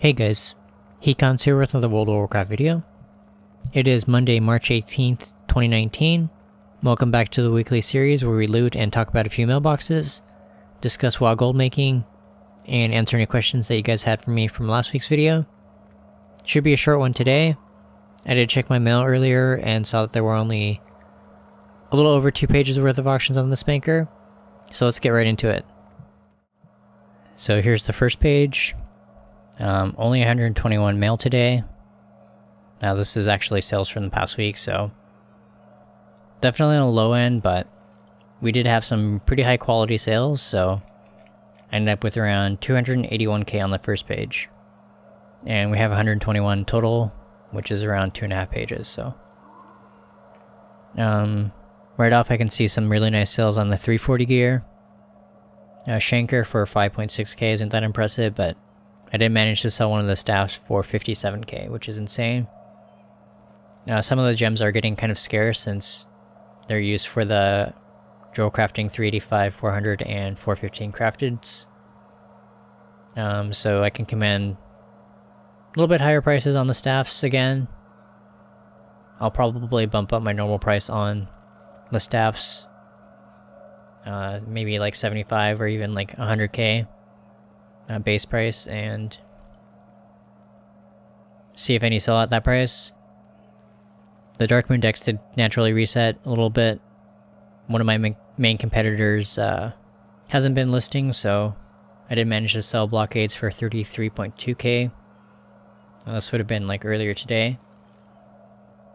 Hey guys, Hecons here with another World of Warcraft video. It is Monday, March 18th, 2019. Welcome back to the weekly series where we loot and talk about a few mailboxes, discuss WoW gold making, and answer any questions that you guys had for me from last week's video. Should be a short one today. I did check my mail earlier and saw that there were only a little over 2 pages worth of auctions on this banker, so let's get right into it. So here's the first page. Only 121 mail today. Now this is actually sales from the past week, so definitely on the low end, but we did have some pretty high quality sales, so I ended up with around 281k on the first page. And we have 121 total, which is around 2.5 pages, so. Right off I can see some really nice sales on the 340 gear. Shanker for 5.6k isn't that impressive, but I did manage to sell one of the staffs for 57k, which is insane. Some of the gems are getting kind of scarce since they're used for the drill crafting 385, 400, and 415 crafteds. So I can command a little bit higher prices on the staffs again. I'll probably bump up my normal price on the staffs. Maybe like 75 or even like 100k. Base price, and see if any sell at that price. The Dark Moon decks did naturally reset a little bit. One of my main competitors hasn't been listing, so I did manage to sell blockades for 33.2k. This would have been like earlier today.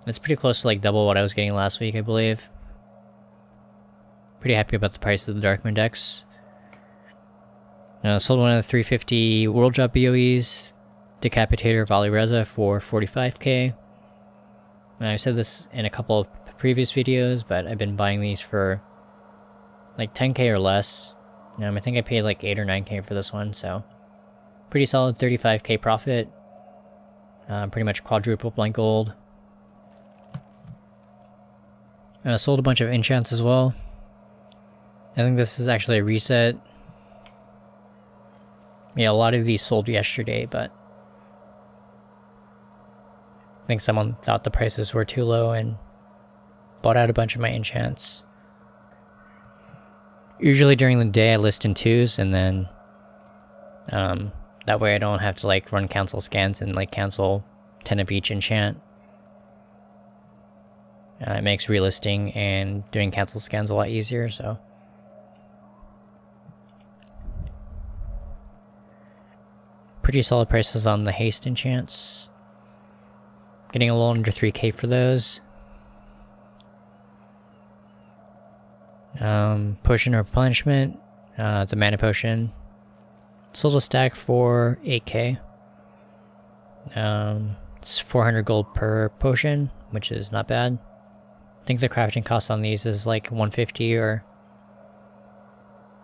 That's pretty close to like double what I was getting last week, I believe. Pretty happy about the price of the Dark Moon decks. Sold one of the 350 World Drop BOEs, Decapitator Volley Reza for 45k. I said this in a couple of previous videos, but I've been buying these for like 10k or less. I think I paid like 8 or 9k for this one, so pretty solid 35k profit. Pretty much quadruple blank gold. Sold a bunch of enchants as well. I think this is actually a reset. Yeah, a lot of these sold yesterday, but I think someone thought the prices were too low and bought out a bunch of my enchants. Usually during the day I list in 2s, and then that way I don't have to like run cancel scans and like cancel 10 of each enchant. It makes relisting and doing cancel scans a lot easier, so. Pretty solid prices on the haste enchants. Getting a little under 3k for those. Potion replenishment. The mana potion. Sold a stack for 8k. It's 400 gold per potion, which is not bad. I think the crafting cost on these is like 150 or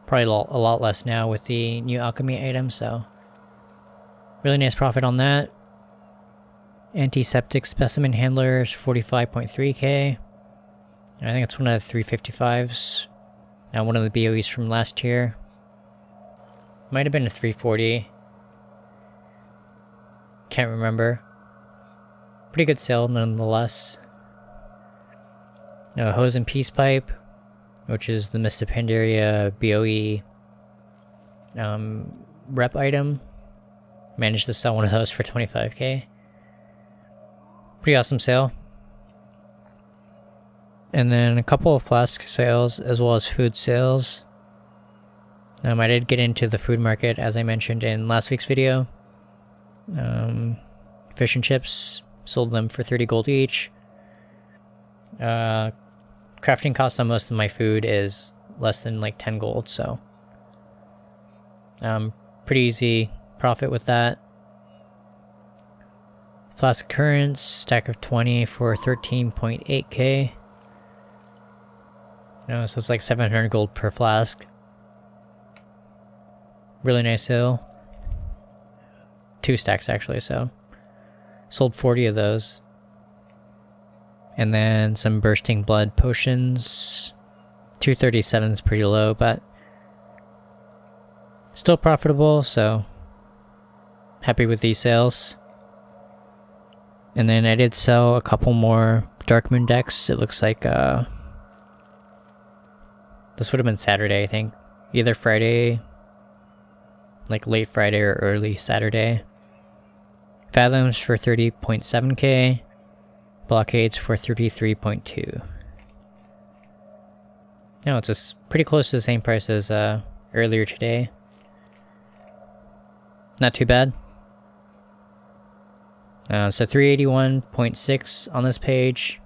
probably a lot less now with the new alchemy item, so. Really nice profit on that. Antiseptic specimen handlers, 45.3k. I think it's one of the 355s. Now one of the BOEs from last year. Might have been a 340. Can't remember. Pretty good sale nonetheless. Hose and Peace Pipe, which is the Mist of Pandaria BOE rep item. Managed to sell one of those for 25k. Pretty awesome sale. And then a couple of flask sales as well as food sales. I did get into the food market as I mentioned in last week's video. Fish and chips, sold them for 30 gold each. Crafting cost on most of my food is less than like 10 gold, so pretty easy profit with that. Flask occurrence, stack of 20 for 13.8k. So it's like 700 gold per flask. Really nice sale. 2 stacks actually, so. Sold 40 of those. And then some bursting blood potions. 237 is pretty low, but still profitable, so Happy with these sales. And then I did sell a couple more Dark Moon decks. It looks like this would have been Saturday, I think. Either Friday, like late Friday or early Saturday. Fathoms for 30.7k. Blockades for 33.2. No, it's just pretty close to the same price as earlier today. Not too bad. So 381.6 on this page.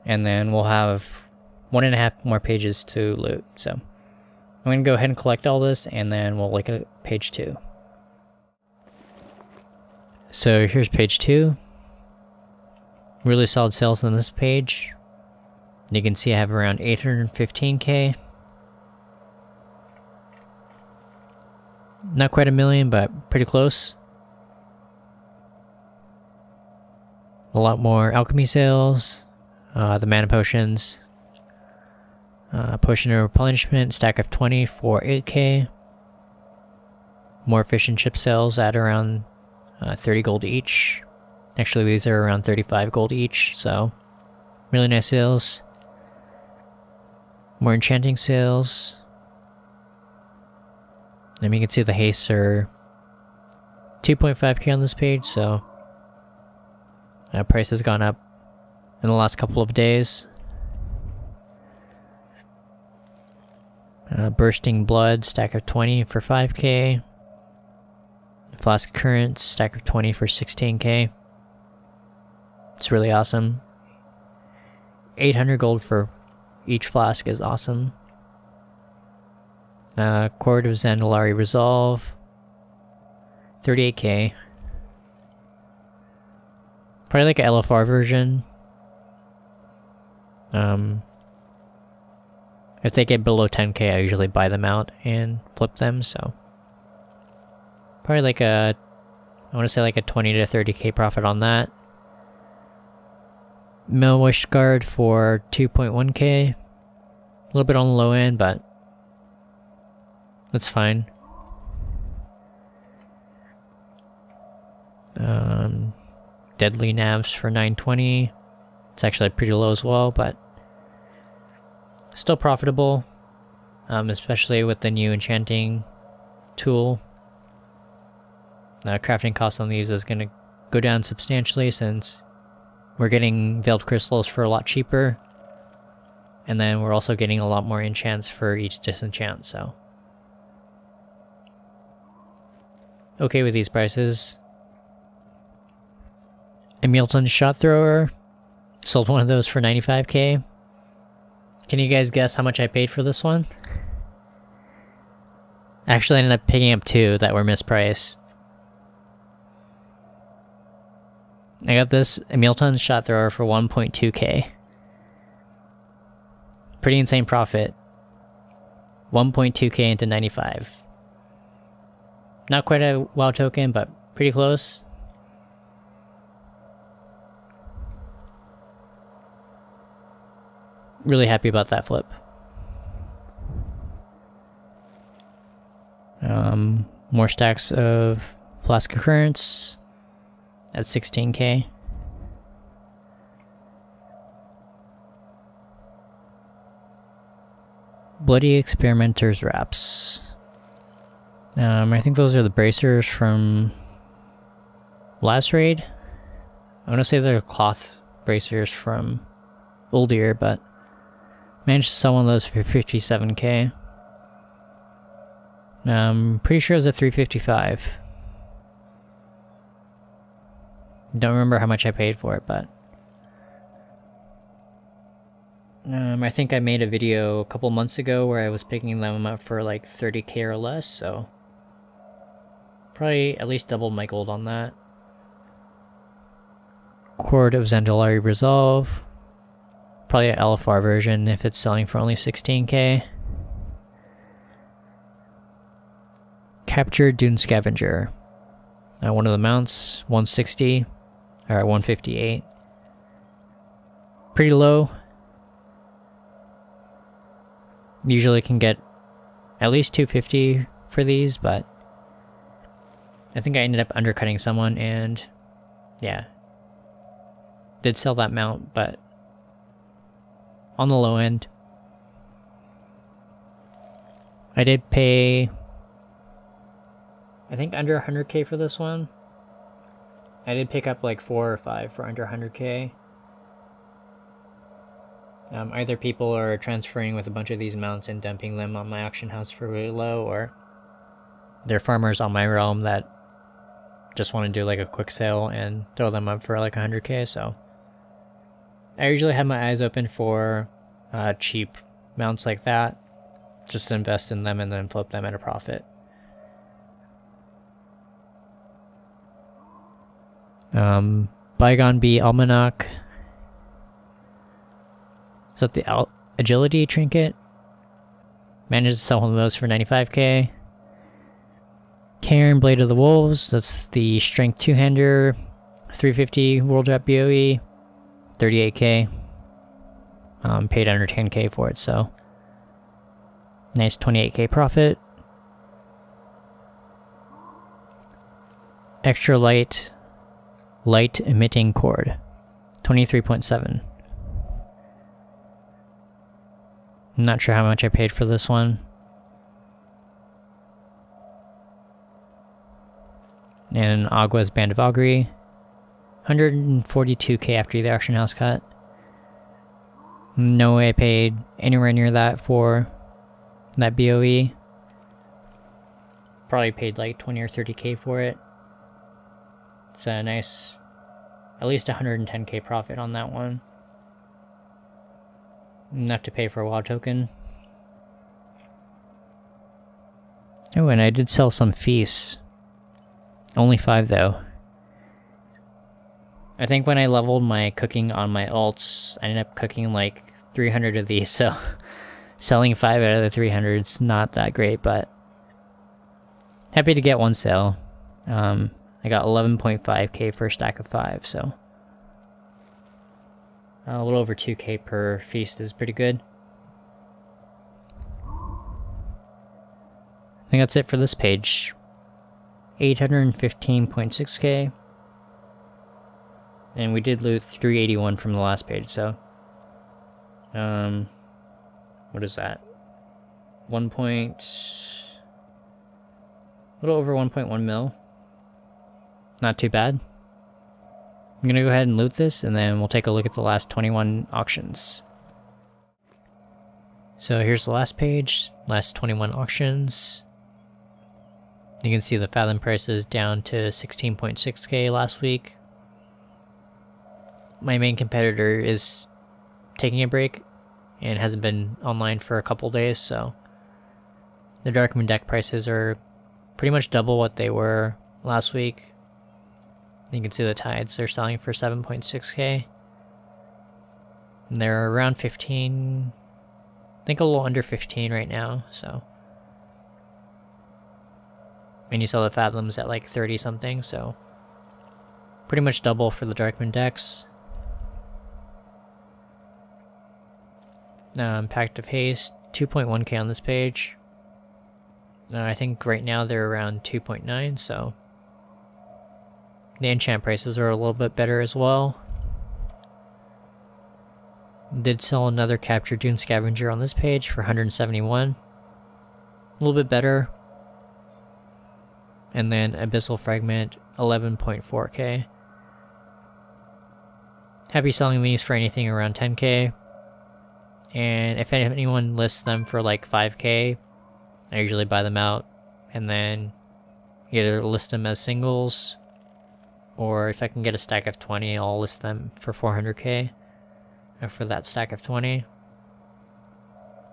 And then we'll have 1.5 more pages to loot. So I'm going to go ahead and collect all this, and then we'll look at page 2. So here's page 2. Really solid sales on this page. You can see I have around 815k. Not quite a million, but pretty close. A lot more alchemy sales. The mana potions. Potion of replenishment, stack of 20 for 8k. More efficient chip sales at around 30 gold each. Actually, these are around 35 gold each, so really nice sales. More enchanting sales. And you can see the hastes are 2.5k on this page, so price has gone up in the last couple of days. Bursting Blood, stack of 20 for 5k. Flask of Currents, stack of 20 for 16k. It's really awesome. 800 gold for each flask is awesome. Chord of Zandalari Resolve, 38k. Probably like an LFR version. If they get below 10k, I usually buy them out and flip them, so probably like I want to say like a 20 to 30k profit on that. Melwish Guard for 2.1k. A little bit on the low end, but that's fine. Deadly Navs for 920. It's actually pretty low as well, but still profitable. Especially with the new enchanting tool. Crafting cost on these is going to go down substantially since we're getting Veiled Crystals for a lot cheaper. And then we're also getting a lot more enchants for each disenchant, so okay with these prices. Emilton Shot Thrower. Sold one of those for 95k. Can you guys guess how much I paid for this one? Actually, I ended up picking up 2 that were mispriced. I got this Emilton Shot Thrower for 1.2k. Pretty insane profit. 1.2k into 95. Not quite a WoW token, but pretty close. Really happy about that flip. More stacks of Flask of Currents at 16k. Bloody Experimenter's Wraps. I think those are the bracers from last raid. I want to say they're cloth bracers from Old Year, but managed to sell one of those for 57k. Pretty sure it was a 355. Don't remember how much I paid for it, but I think I made a video a couple months ago where I was picking them up for like 30k or less, so probably at least doubled my gold on that. Chord of Zandalari Resolve. Probably an LFR version if it's selling for only 16k. Captured Dune Scavenger. One of the mounts, 160, or 158. Pretty low. Usually can get at least 250 for these, but I think I ended up undercutting someone, and yeah, did sell that mount, but on the low end. I did pay, I think, under 100k for this one. I did pick up like 4 or 5 for under 100k. Either people are transferring with a bunch of these mounts and dumping them on my auction house for really low, or they're farmers on my realm that just want to do like a quick sale and throw them up for like 100k. So I usually have my eyes open for cheap mounts like that, just to invest in them and then flip them at a profit. Bygone Bee Almanac. Is that the agility trinket? Managed to sell one of those for 95k. Cairn Blade of the Wolves. That's the strength two-hander. 350 World Drop BOE. 38k. Paid under 10k for it, so nice 28k profit. Extra light emitting cord. 23.7. I'm not sure how much I paid for this one. And Agua's Band of Augury. 142k after the auction house cut. No way I paid anywhere near that for that BOE. Probably paid like 20 or 30k for it. It's a nice, at least 110k profit on that one. Enough to pay for a WoW token. Oh, and I did sell some feasts. Only 5 though. I think when I leveled my cooking on my alts, I ended up cooking like 300 of these, so selling 5 out of the 300 is not that great, but happy to get one sale. I got 11.5k for a stack of 5, so a little over 2k per feast is pretty good. I think that's it for this page. 815.6k. And we did loot 381 from the last page, so what is that? A little over 1.1 mil. Not too bad. I'm gonna go ahead and loot this, and then we'll take a look at the last 21 auctions. So here's the last page, last 21 auctions. You can see the Fathom prices down to 16.6k last week. My main competitor is taking a break and hasn't been online for a couple days, so the Darkmoon deck prices are pretty much double what they were last week. You can see the tides, they're selling for 7.6k. And they're around 15, I think a little under 15 right now, so. And you saw the Fathoms at like 30 something, so pretty much double for the Darkmoon decks. Pact of Haste, 2.1k on this page. I think right now they're around 2.9, so the enchant prices are a little bit better as well. Did sell another Captured Dune Scavenger on this page for 171. A little bit better. And then Abyssal Fragment, 11.4k. Happy selling these for anything around 10k. And if anyone lists them for like 5k, I usually buy them out and then either list them as singles, or if I can get a stack of 20, I'll list them for 400k for that stack of 20.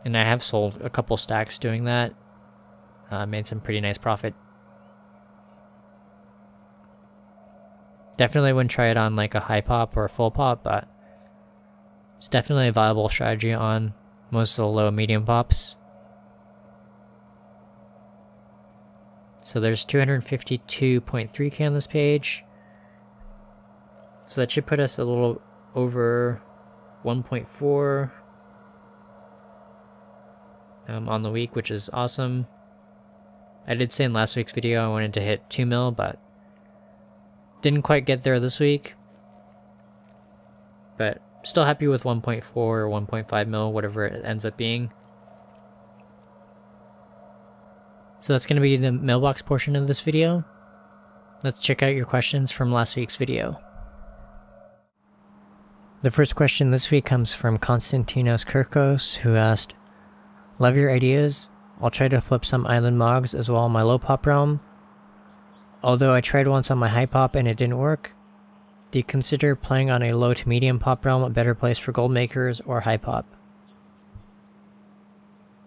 And I have sold a couple stacks doing that. Made some pretty nice profit. Definitely wouldn't try it on like a high pop or a full pop, but it's definitely a viable strategy on most of the low and medium pops. So there's 252.3k on this page. So that should put us a little over 1.4 on the week, which is awesome. I did say in last week's video I wanted to hit 2 mil, but didn't quite get there this week. But still happy with 1.4 or 1.5 mil, whatever it ends up being. So that's going to be the mailbox portion of this video. Let's check out your questions from last week's video. The first question this week comes from Konstantinos Kirkos, who asked, "Love your ideas. I'll try to flip some island mogs as well on my low pop realm. Although I tried once on my high pop and it didn't work. Do you consider playing on a low to medium pop realm a better place for gold makers or high pop?"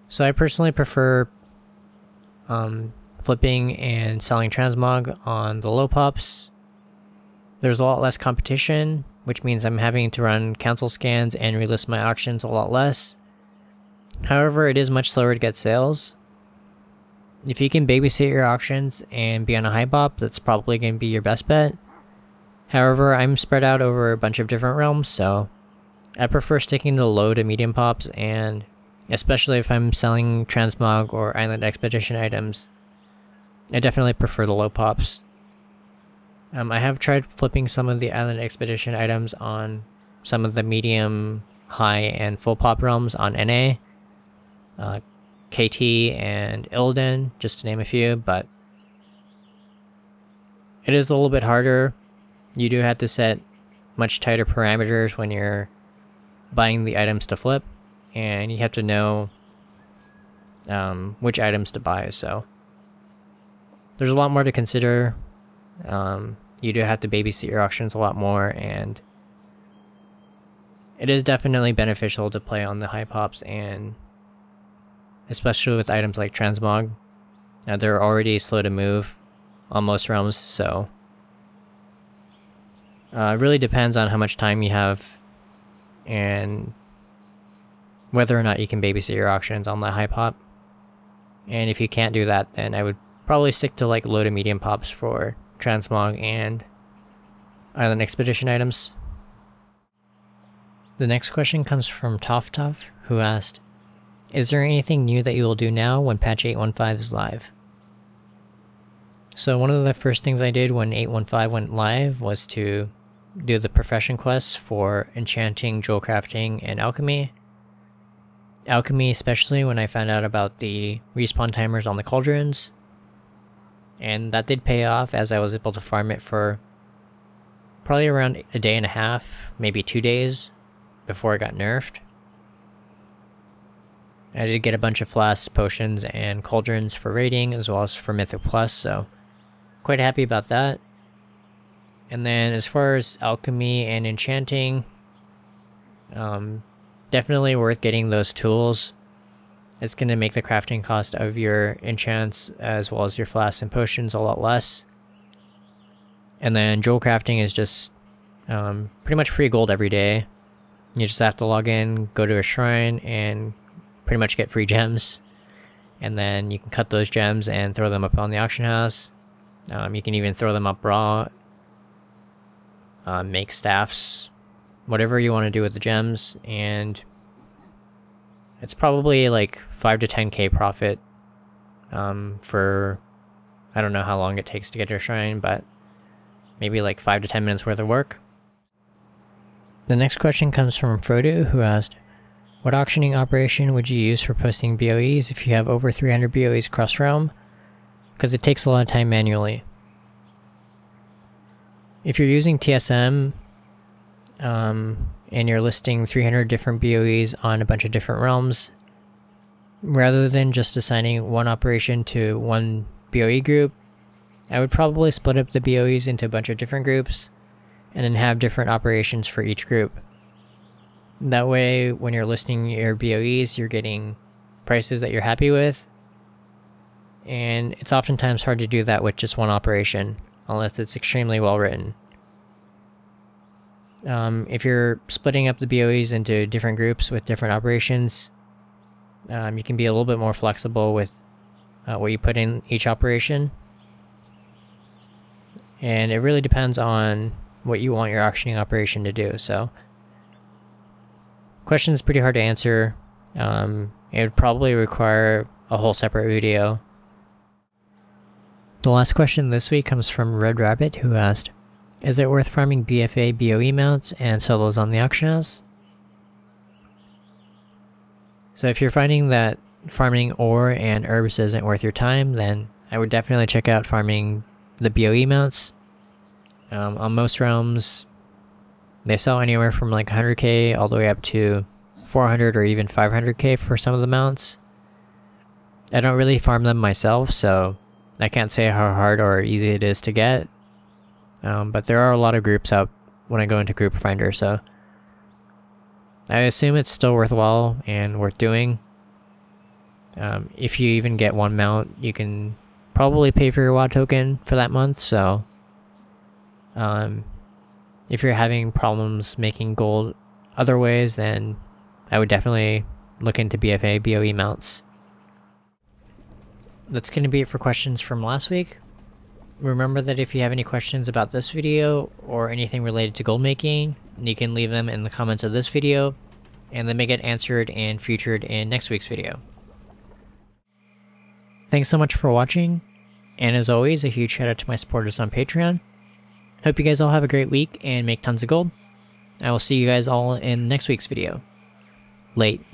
So I personally prefer flipping and selling transmog on the low pops. There's a lot less competition, which means I'm having to run cancel scans and relist my auctions a lot less. However, it is much slower to get sales. If you can babysit your auctions and be on a high pop, that's probably going to be your best bet. However, I'm spread out over a bunch of different realms, so I prefer sticking to low to medium pops, and especially if I'm selling transmog or island expedition items, I definitely prefer the low pops. I have tried flipping some of the island expedition items on some of the medium, high, and full pop realms on NA, KT, and Illidan, just to name a few, but it is a little bit harder. You do have to set much tighter parameters when you're buying the items to flip, and you have to know which items to buy, so there's a lot more to consider. You do have to babysit your auctions a lot more, and it is definitely beneficial to play on the high pops, and especially with items like transmog. They're already slow to move on most realms, so it really depends on how much time you have and whether or not you can babysit your auctions on the high pop. And if you can't do that, then I would probably stick to like low to medium pops for transmog and island expedition items. The next question comes from Toftov, who asked, "Is there anything new that you will do now when patch 8.15 is live?" So one of the first things I did when 8.15 went live was to do the profession quests for enchanting, jewel crafting, and alchemy. Alchemy especially when I found out about the respawn timers on the cauldrons. And that did pay off, as I was able to farm it for probably around a day and a half, maybe 2 days, before it got nerfed. I did get a bunch of flasks, potions, and cauldrons for raiding, as well as for Mythic Plus, so quite happy about that. And then as far as alchemy and enchanting, definitely worth getting those tools. It's going to make the crafting cost of your enchants as well as your flasks and potions a lot less. And then jewel crafting is just pretty much free gold every day. You just have to log in, go to a shrine, and pretty much get free gems. And then you can cut those gems and throw them up on the auction house. You can even throw them up raw, make staffs, whatever you want to do with the gems, and it's probably like 5 to 10k profit for, I don't know how long it takes to get to a shrine, but maybe like 5 to 10 minutes worth of work. The next question comes from Frodo, who asked, "What auctioning operation would you use for posting BOEs if you have over 300 BOEs cross-realm? Because it takes a lot of time manually." If you're using TSM, and you're listing 300 different BOEs on a bunch of different realms, rather than just assigning one operation to one BOE group, I would probably split up the BOEs into a bunch of different groups, and then have different operations for each group. That way, when you're listing your BOEs, you're getting prices that you're happy with, and it's oftentimes hard to do that with just one operation, unless it's extremely well written. If you're splitting up the BOEs into different groups with different operations, you can be a little bit more flexible with what you put in each operation. And it really depends on what you want your auctioning operation to do. So, question is pretty hard to answer. It would probably require a whole separate video. The last question this week comes from Red Rabbit, who asked, is it worth farming BFA BOE mounts and sell those on the auction house? So if you're finding that farming ore and herbs isn't worth your time, then I would definitely check out farming the BOE mounts. On most realms, they sell anywhere from like 100k all the way up to 400 or even 500k for some of the mounts. I don't really farm them myself, so I can't say how hard or easy it is to get. But there are a lot of groups out when I go into Group Finder, so I assume it's still worthwhile and worth doing. If you even get one mount, you can probably pay for your WoW token for that month, so if you're having problems making gold other ways, then I would definitely look into BFA BOE mounts. That's going to be it for questions from last week. Remember that if you have any questions about this video or anything related to gold making, you can leave them in the comments of this video, and they may get answered and featured in next week's video. Thanks so much for watching, and as always, a huge shout out to my supporters on Patreon. Hope you guys all have a great week and make tons of gold. I will see you guys all in next week's video. Late.